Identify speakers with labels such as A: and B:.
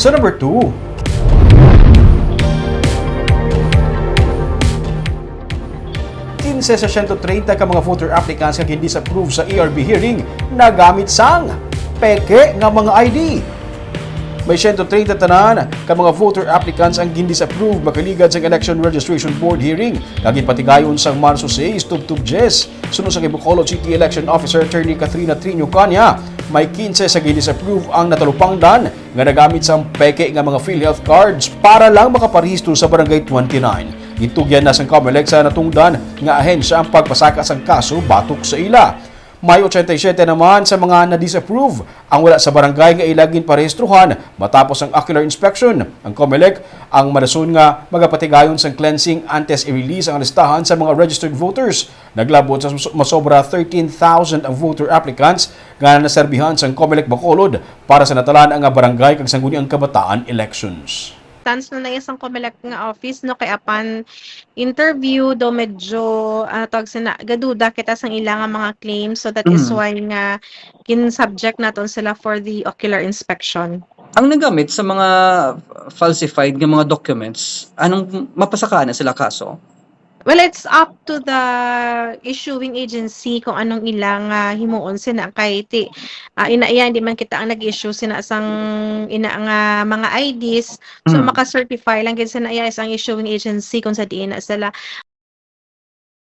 A: Sa number 2, sa 130 ka mga voter applicants nga gindisapprove sa ERB hearing nagamit sang peke nga mga ID. May 130 tanan ka mga voter applicants ang gindisapprove makaligad sa Election Registration Board hearing lagi patigayon sang Marso 6 tubtub 10. Sunod sa Bacolod City Election Officer Attorney Katrina Trino Kanya, may 15 sa gindisapprove ang natalupangdan nga nagamit sang peke nga mga PhilHealth cards para lang makaparehistro sa Barangay 29. Gitugyan na sang COMELEC sa natungdan nga ahensya ang pagpasaka sang kaso batok sa ila. May 87 naman sa mga na-disapprove ang wala sa barangay nga ilagin parehistruhan matapos ang ocular inspection. Ang COMELEC ang madason nga magapatigayon sang cleansing antes i-release ang listahan sa mga registered voters. Naglabot sa masobra 13,000 ang voter applicants nga naserbihan sang COMELEC Bacolod para sa natalaan ang barangay kag sangguniang kabataan elections.
B: Stance na isang COMELEC nga office no kay apan interview do medyo tawag sina gaduda kita sang ilang mga claims, so that is why nga kin-subject naton sila for the ocular inspection.
C: Ang nagamit sa mga falsified nga mga documents, anong mapasaka na sila kaso?
B: Well, it's up to the issuing agency kung anong ilang himuon sina kay ti inaiyan di man kita ang nag-issue sina sang ina nga mga IDs, so maka-certify lang gid sina iya isang issuing agency kung sa diin na sila